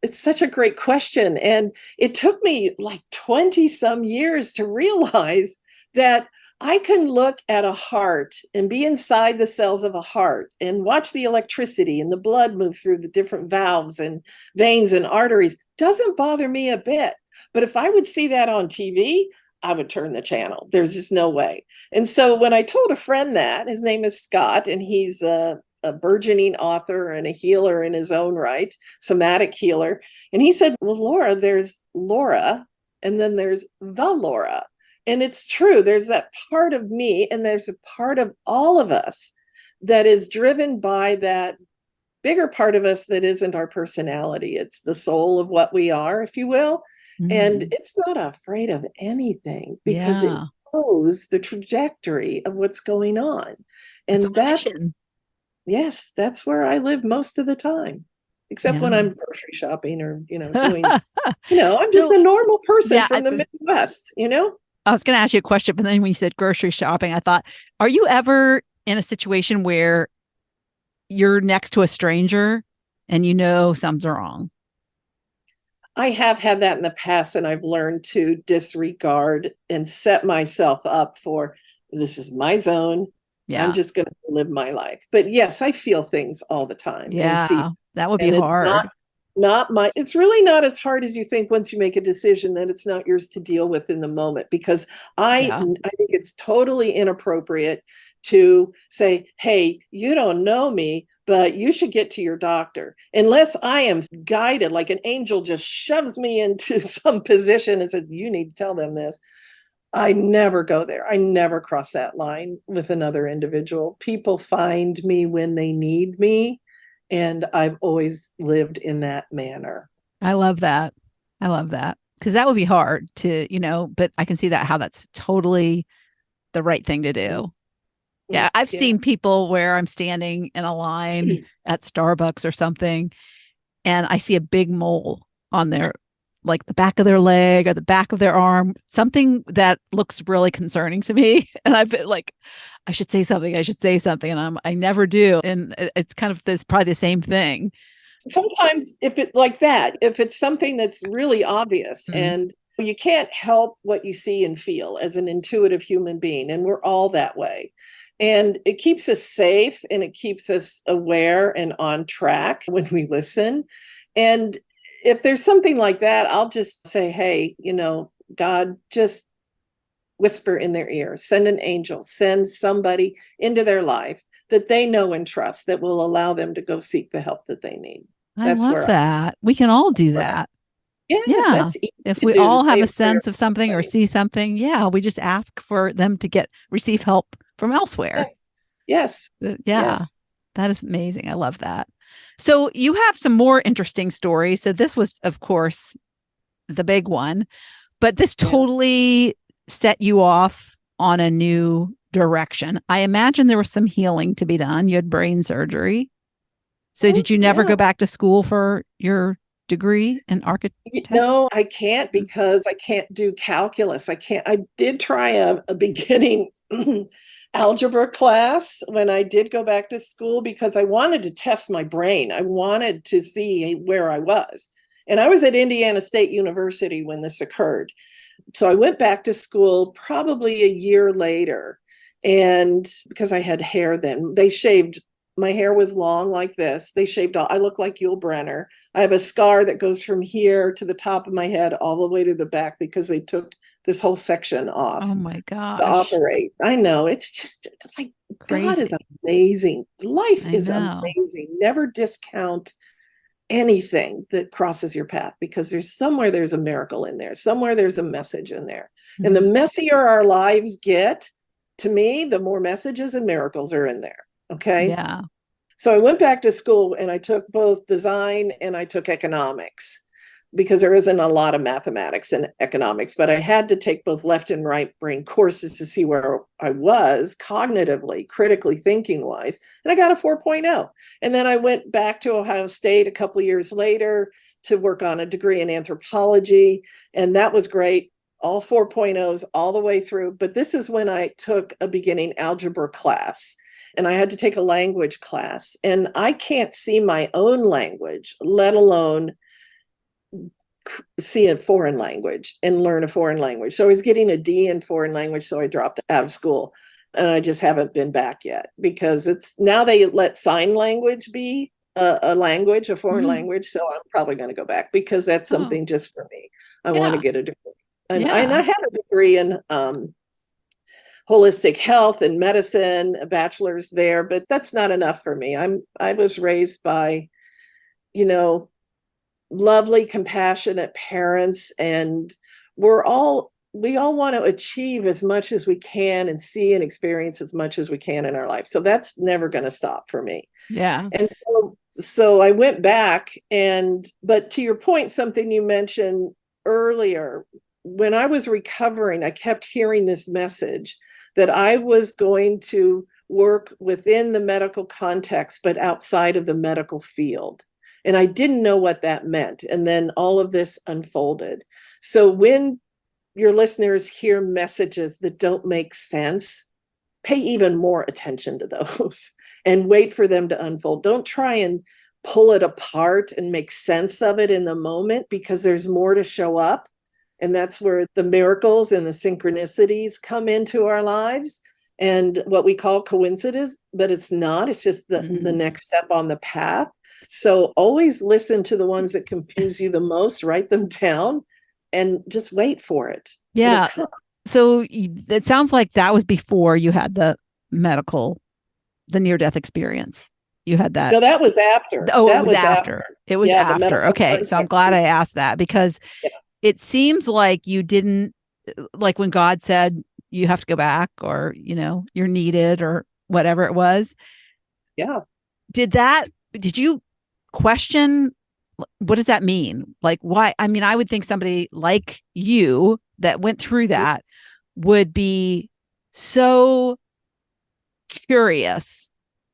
It's such a great question. And it took me like 20 some years to realize that I can look at a heart and be inside the cells of a heart and watch the electricity and the blood move through the different valves and veins and arteries. Doesn't bother me a bit. But if I would see that on TV, I would turn the channel. There's just no way. And so when I told a friend that, his name is Scott, and he's a burgeoning author and a healer in his own right, somatic healer. And he said, well, Laura, there's Laura, and then there's the Laura. And it's true. There's that part of me, and there's a part of all of us that is driven by that bigger part of us that isn't our personality. It's the soul of what we are, if you will. And Mm, it's not afraid of anything because it yeah. knows the trajectory of what's going on. It's on And a that's, mission. yes, that's where I live most of the time, except when Yeah. I'm grocery shopping or, doing, I'm just So a normal person yeah, from the Midwest. I was going to ask you a question, but then when you said grocery shopping, I thought, are you ever in a situation where you're next to a stranger and you know something's wrong? I have had that in the past, and I've learned to disregard and set myself up for, this is my zone. I'm Yeah. just going to live my life. But yes, I feel things all the time and see, Yeah. That would be and it's not hard. It's really not as hard as you think once you make a decision that it's not yours to deal with in the moment, because Yeah. I think it's totally inappropriate to say, hey, you don't know me, but you should get to your doctor. Unless I am guided, like an angel just shoves me into some position and says, you need to tell them this. I never go there. I never cross that line with another individual. People find me when they need me, and I've always lived in that manner. I love that. I love that. Because that would be hard to, but I can see that how that's totally the right thing to do. Yeah. I've Yeah. seen people where I'm standing in a line at Starbucks or something, and I see a big mole on their, like the back of their leg or the back of their arm, something that looks really concerning to me. And I've been like, I should say something. I should say something. And I never do. And it's kind of this, probably the same thing. Sometimes if it's something that's really obvious Mm. and you can't help what you see and feel as an intuitive human being, and we're all that way. And it keeps us safe and it keeps us aware and on track when we listen. And if there's something like that, I'll just say, hey, God, just whisper in their ear, send an angel, send somebody into their life that they know and trust that will allow them to go seek the help that they need. I That's love where I, that. We can all do where I that. yeah, Yeah. that's easy If to we do to all have say a a prayer sense of for something or somebody. see something, yeah, we just ask for them to receive help from elsewhere. Yes, yes, Yeah. yes, That is amazing. I love that. So you have some more interesting stories. So this was, of course, the big one, but this yeah. totally set you off on a new direction. I imagine there was some healing to be done. You had brain surgery. So Oh, did you never yeah. go back to school for your degree in architect? No, I can't because I can't do calculus. I did try a beginning algebra class when I did go back to school because I wanted to test my brain. I wanted to see where I was. And I was at Indiana State University when this occurred. So I went back to school probably a year later. And because I had hair then, they shaved my hair was long like this. They shaved all, I look like Yul Brenner. I have a scar that goes from here to the top of my head all the way to the back because they took this whole section off Oh my to gosh. operate. I know. It's just like God is Crazy. amazing. Life I is know. amazing. Never discount anything that crosses your path because there's a miracle in there. Somewhere there's a message in there. And the Mhm. messier our lives get, to me, the more messages and miracles are in there. Okay. Yeah. So I went back to school and I took both design and I took economics because there isn't a lot of mathematics in economics, but I had to take both left and right brain courses to see where I was cognitively, critically thinking wise. And I got a 4.0. And then I went back to Ohio State a couple of years later to work on a degree in anthropology. And that was great. All 4.0s all the way through. But this is when I took a beginning algebra class and I had to take a language class. And I can't see my own language, let alone see a foreign language and learn a foreign language. So I was getting a D in foreign language, so I dropped out of school. And I just haven't been back yet because it's now they let sign language be a language, a foreign Mhm. language. So I'm probably going to go back because that's Oh, something just for me. I want to yeah. get a degree. And I Yeah. have a degree in holistic health and medicine, a bachelor's there, but that's not enough for me. I was raised by, you know, lovely, compassionate parents, and we all want to achieve as much as we can and see and experience as much as we can in our life. So that's never going to stop for me. Yeah. And so I went back but to your point, something you mentioned earlier, when I was recovering, I kept hearing this message that I was going to work within the medical context, but outside of the medical field. And I didn't know what that meant. And then all of this unfolded. So when your listeners hear messages that don't make sense, pay even more attention to those and wait for them to unfold. Don't try and pull it apart and make sense of it in the moment because there's more to show up. And that's where the miracles and the synchronicities come into our lives and what we call coincidence, but it's not. It's just the Mhm. next step on the path. So always listen to the ones that confuse you the most, write them down, and just wait for it. It'll Yeah. come. So it sounds like that was before you had the near death experience. You had that. No, that was after. Oh, it That was was after. after. It was Yeah, the after. medical Okay. So I'm context. glad I asked that because Yeah. it seems like you didn't, like when God said you have to go back or, you're needed or whatever it was. Yeah. Did you question what does that mean? Like, why? I mean, I would think somebody like you that went through that would be so curious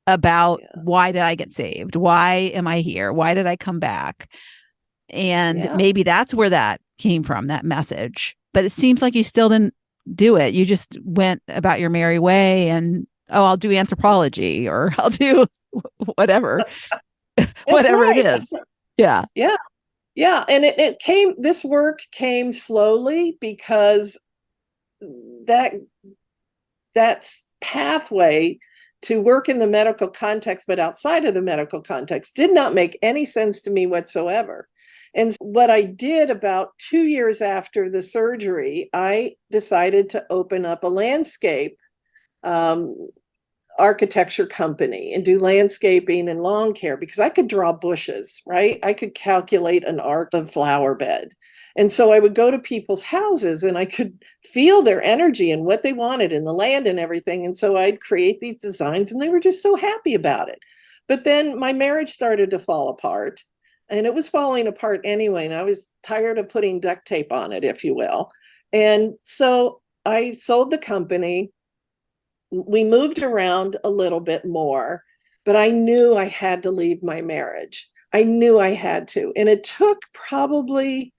about Yeah. why did I get saved? Why am I here? Why did I come back? And Yeah. maybe that's where that came from, that message. But it seems like you still didn't do it. You just went about your merry way and, oh, I'll do anthropology or I'll do whatever, That's whatever it right. is. Yeah. Yeah. Yeah. And this work came slowly because that that's pathway to work in the medical context, but outside of the medical context, did not make any sense to me whatsoever. And what I did about 2 years after the surgery, I decided to open up a landscape um, architecture company and do landscaping and lawn care because I could draw bushes, right? I could calculate an arc of flower bed. And so I would go to people's houses and I could feel their energy and what they wanted in the land and everything. And so I'd create these designs and they were just so happy about it. But then my marriage started to fall apart and it was falling apart anyway. And I was tired of putting duct tape on it, if you will. And so I sold the company. We moved around a little bit more, but I knew I had to leave my marriage. I knew I had to. And it took probably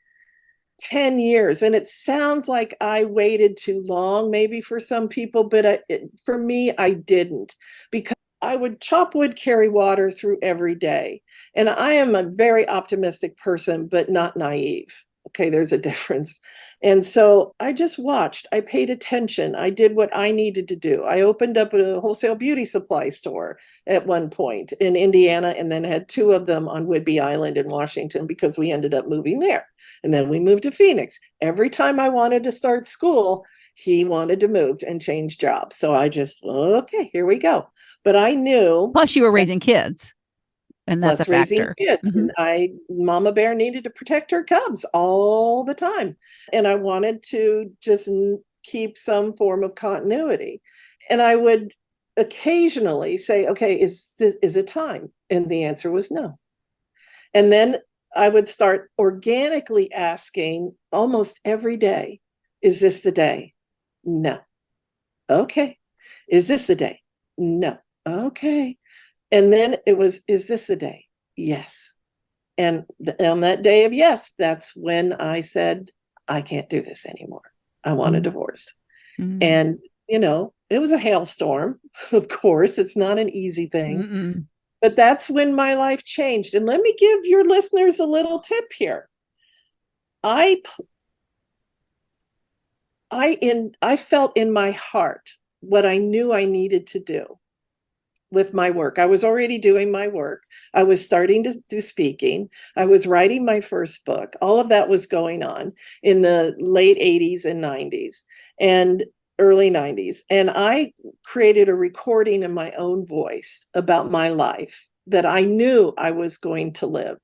10 years. And it sounds like I waited too long, maybe for some people, but for me, I didn't because I would chop wood, carry water through every day. And I am a very optimistic person, but not naive. Okay, there's a difference. And so I just watched, I paid attention, I did what I needed to do. I opened up a wholesale beauty supply store at one point in Indiana and then had two of them on Whidbey Island in Washington because we ended up moving there. And then we moved to Phoenix. Every time I wanted to start school, he wanted to move and change jobs. So I just, okay, here we go. But I knew Plus, you were that raising kids, and that's a plus raising factor. kids. Mm-hmm. And Mama Bear needed to protect her cubs all the time. And I wanted to just keep some form of continuity. And I would occasionally say, okay, is it time? And the answer was no. And then I would start organically asking almost every day, is this the day? No. Okay. Is this the day? No. Okay. And then it was, is this the day? Yes. And on that day of yes, that's when I said, I can't do this anymore. I want a divorce. Mm-hmm. And, it was a hailstorm. Of course, it's not an easy thing. Mm-mm. But that's when my life changed. And let me give your listeners a little tip here. I felt in my heart what I knew I needed to do with my work. I was already doing my work. I was starting to do speaking. I was writing my first book. All of that was going on in the late 80s and 90s and early 90s. And I created a recording in my own voice about my life that I knew I was going to live.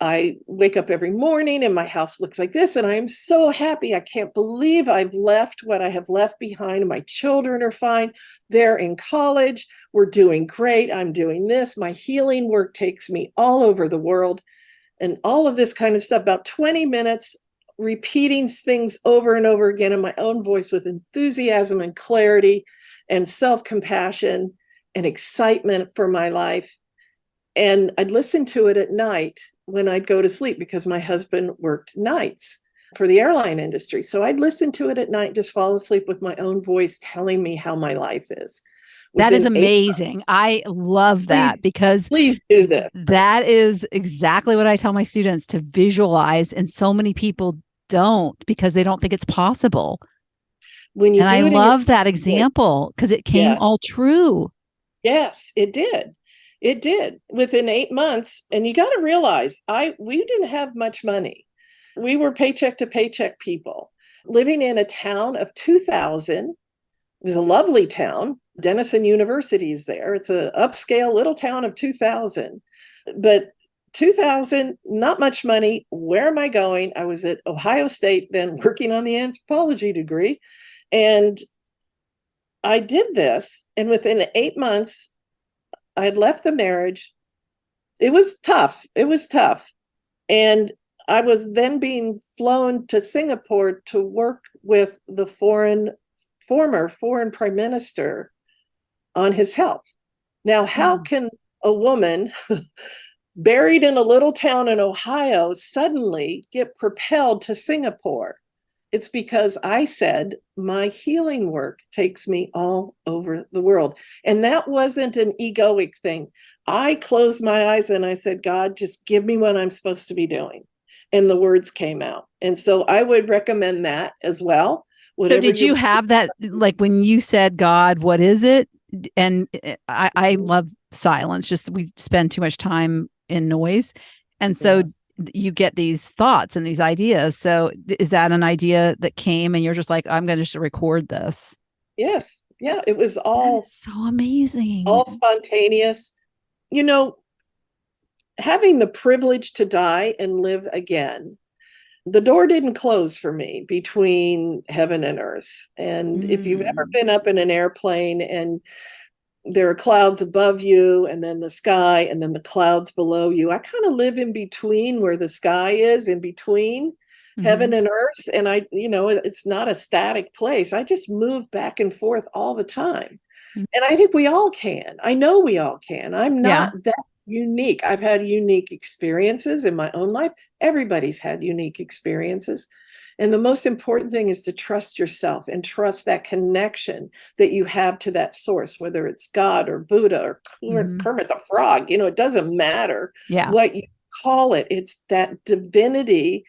I wake up every morning and my house looks like this. And I am so happy. I can't believe I've left what I have left behind. My children are fine. They're in college. We're doing great. I'm doing this. My healing work takes me all over the world and all of this kind of stuff. About 20 minutes repeating things over and over again in my own voice with enthusiasm and clarity and self-compassion and excitement for my life. And I'd listen to it at night when I'd go to sleep because my husband worked nights for the airline industry. So I'd listen to it at night, just fall asleep with my own voice telling me how my life is. That is Within amazing. I love that because please do this. that is exactly what I tell my students to visualize. And so many people don't because they don't think it's possible. When you and do I it in your love that example because it came all true. Yes, it did. It did within 8 months. And you got to realize, we didn't have much money. We were paycheck to paycheck people living in a town of 2,000. It was a lovely town. Denison University is there. It's an upscale little town of 2,000. But 2,000, not much money. Where am I going? I was at Ohio State then working on the anthropology degree. And I did this. And within 8 months, I had left the marriage. It was tough. It was tough. And I was then being flown to Singapore to work with the former foreign prime minister on his health. Now, how can a woman buried in a little town in Ohio suddenly get propelled to Singapore? It's because I said my healing work takes me all over the world. And that wasn't an egoic thing. I closed my eyes and I said, God, just give me what I'm supposed to be doing. And the words came out. And so I would recommend that as well. So did you have that, like when you said, God, what is it? And I love silence, just we spend too much time in noise. And so you get these thoughts and these ideas. So is that an idea that came and you're just like, I'm going to just record this? Yes. Yeah. It was all so amazing. All spontaneous. You know, having the privilege to die and live again, the door didn't close for me between heaven and earth. And if you've ever been up in an airplane and there are clouds above you and then the sky and then the clouds below you, I kind of live in between where the sky is, in between heaven and earth. And it's not a static place. I just move back and forth all the time. And I think we all can. I know we all can. I'm not that unique. I've had unique experiences in my own life. Everybody's had unique experiences. And the most important thing is to trust yourself and trust that connection that you have to that source, whether it's God or Buddha or Kermit the Frog. It doesn't matter what you call it. It's that divinity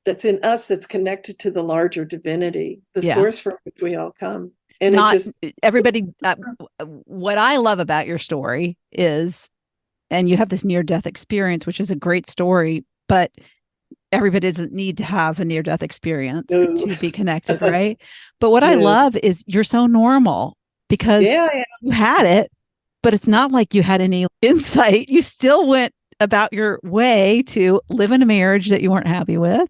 that's in us that's connected to the larger divinity, the source from which we all come. And everybody. What I love about your story is, and you have this near-death experience, which is a great story, but everybody doesn't need to have a near-death experience to be connected, right? But what I love is you're so normal because you had it, but it's not like you had any insight. You still went about your way to live in a marriage that you weren't happy with,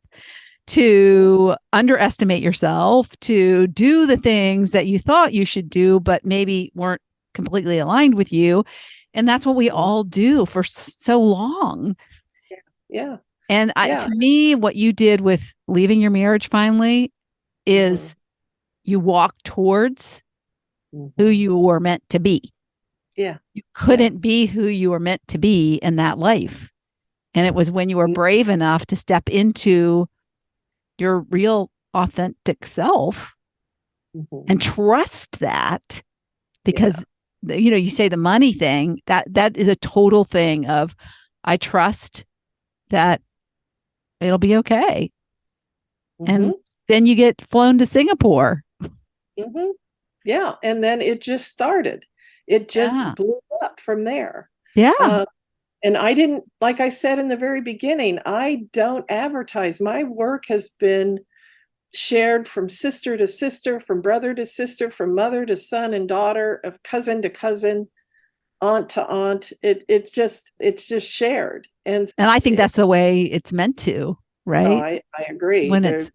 to underestimate yourself, to do the things that you thought you should do, but maybe weren't completely aligned with you. And that's what we all do for so long. Yeah. And to me, what you did with leaving your marriage finally is you walked towards who you were meant to be. Yeah. You couldn't be who you were meant to be in that life. And it was when you were brave enough to step into your real authentic self and trust that, because you say the money thing, that is a total thing of, I trust that it'll be okay. And then you get flown to Singapore. Yeah. And then it just started. It just blew up from there. Yeah. And I didn't, like I said in the very beginning, I don't advertise. My work has been shared from sister to sister, from brother to sister, from mother to son and daughter, of cousin to cousin, aunt to aunt. It's just shared. And I think that's the way it's meant to, right? No, I agree. When there's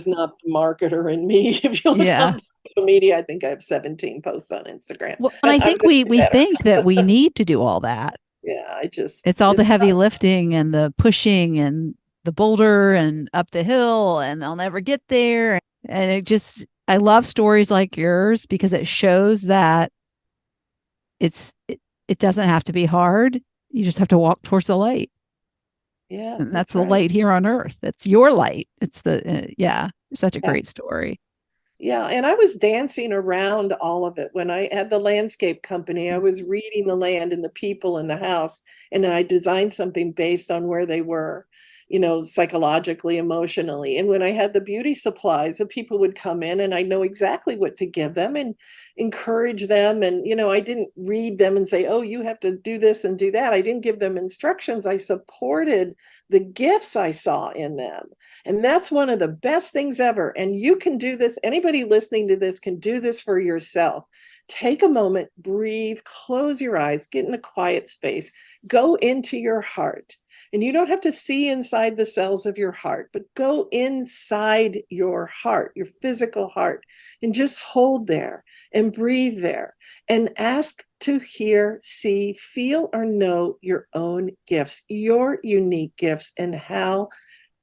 not the marketer in me. If you look on social media, I think I have 17 posts on Instagram. Well, and I think we think that we need to do all that. Yeah, it's all the heavy lifting and the pushing and the boulder and up the hill, and I'll never get there. And I love stories like yours because it shows that it doesn't have to be hard. You just have to walk towards the light. Yeah. And that's the light here on earth. It's your light. It's such a great story. Yeah. And I was dancing around all of it. When I had the landscape company, I was reading the land and the people in the house, and I designed something based on where they were. psychologically, emotionally. And when I had the beauty supplies, the people would come in and I know exactly what to give them and encourage them. And, I didn't read them and say, oh, you have to do this and do that. I didn't give them instructions. I supported the gifts I saw in them. And that's one of the best things ever. And you can do this. Anybody listening to this can do this for yourself. Take a moment, breathe, close your eyes, get in a quiet space, go into your heart. And you don't have to see inside the cells of your heart, but go inside your heart, your physical heart, and just hold there and breathe there and ask to hear, see, feel, or know your own gifts, your unique gifts, and how.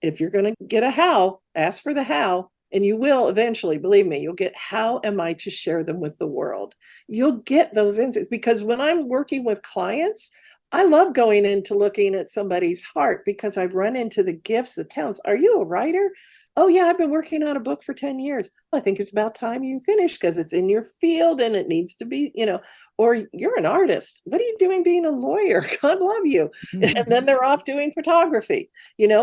If you're going to get a how, ask for the how, and you will eventually, believe me, you'll get, how am I to share them with the world? You'll get those insights, because when I'm working with clients, I love going into looking at somebody's heart, because I've run into the gifts, the talents. Are you a writer? Oh yeah, I've been working on a book for 10 years. Well, I think it's about time you finish, because it's in your field and it needs to be, or you're an artist. What are you doing being a lawyer? God love you. And then they're off doing photography,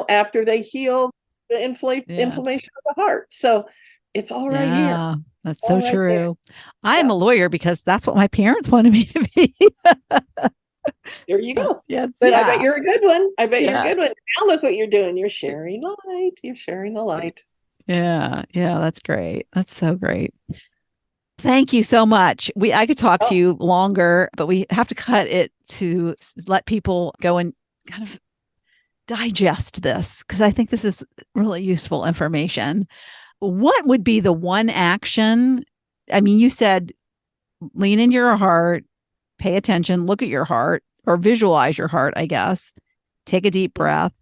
after they heal the inflammation of the heart. So it's all right here. Yeah, that's so All right there. true. I am a lawyer because that's what my parents wanted me to be. There you go. Yes, But yeah. I bet you're a good one. I bet you're a Yeah. good one. Now look what you're doing. You're sharing light. You're sharing the light. Yeah, yeah, that's great. That's so great. Thank you so much. I could talk to you longer, but we have to cut it to let people go and kind of digest this, because I think this is really useful information. What would be the one action? I mean, you said lean into your heart, pay attention, look at your heart, or visualize your heart, I guess. Take a deep breath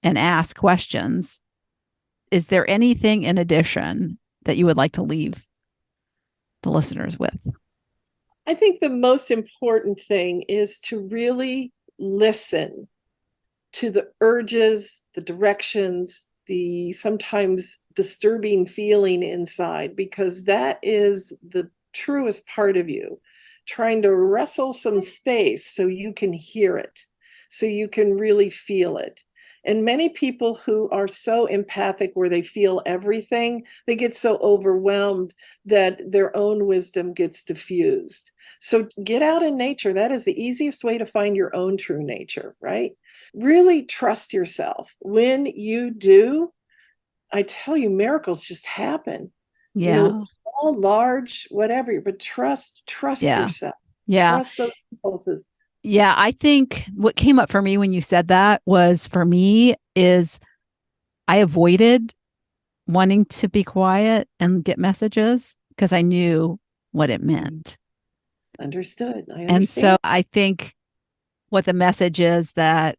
and ask questions. Is there anything in addition that you would like to leave the listeners with? I think the most important thing is to really listen to the urges, the directions, the sometimes disturbing feeling inside, because that is the truest part of you, trying to wrestle some space so you can hear it, so you can really feel it. And many people who are so empathic, where they feel everything, they get so overwhelmed that their own wisdom gets diffused. So get out in nature. That is the easiest way to find your own true nature, right? Really trust yourself. When you do, I tell you, miracles just happen. Yeah. Small, large, whatever, but trust yourself. Yeah. Trust those impulses. Yeah, I think what came up for me when you said that was, for me, is I avoided wanting to be quiet and get messages because I knew what it meant. Understood. I understand. And so I think what the message is that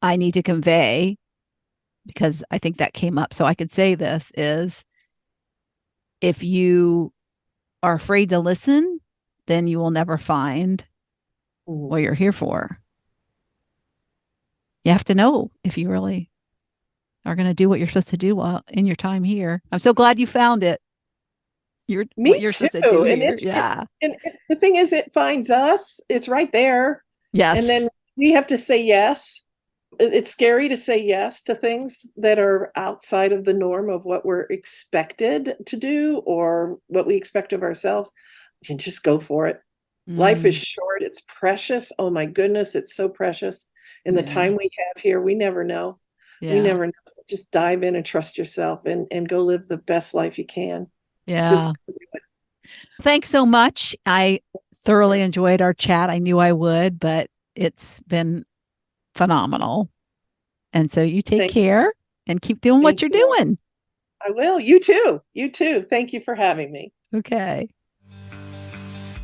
I need to convey, because I think that came up, so I could say this, is if you are afraid to listen, then you will never find what you're here for. You have to know if you really are going to do what you're supposed to do while in your time here. I'm so glad you found it. What you're supposed to do here. Yeah. And the thing is, it finds us. It's right there. Yes. And then we have to say yes. It's scary to say yes to things that are outside of the norm of what we're expected to do or what we expect of ourselves. And just go for it. Life is short. It's precious. Oh my goodness, it's so precious. And the time we have here, we never know. We never know. So just dive in and trust yourself and go live the best life you can. Yeah. Just do it. Thanks so much. I thoroughly enjoyed our chat. I knew I would, but it's been phenomenal. And so you take care and keep doing what you're doing. I will. You too. You too. Thank you for having me. Okay.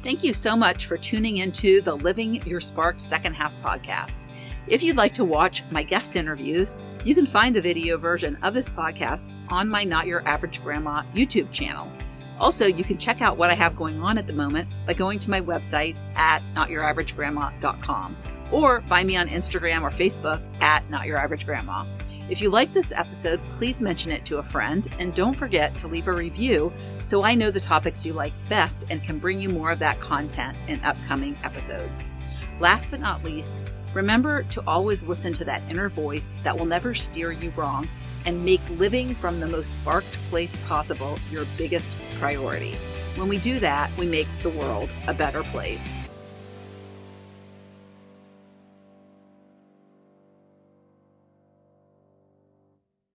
Thank you so much for tuning into the Living Your Spark Second Half podcast. If you'd like to watch my guest interviews, you can find the video version of this podcast on my Not Your Average Grandma YouTube channel. Also, you can check out what I have going on at the moment by going to my website at notyouraveragegrandma.com, or find me on Instagram or Facebook at notyouraveragegrandma. If you like this episode, please mention it to a friend, and don't forget to leave a review so I know the topics you like best and can bring you more of that content in upcoming episodes. Last but not least, Remember to always listen to that inner voice that will never steer you wrong, and make living from the most sparked place possible your biggest priority. When we do that, we make the world a better place.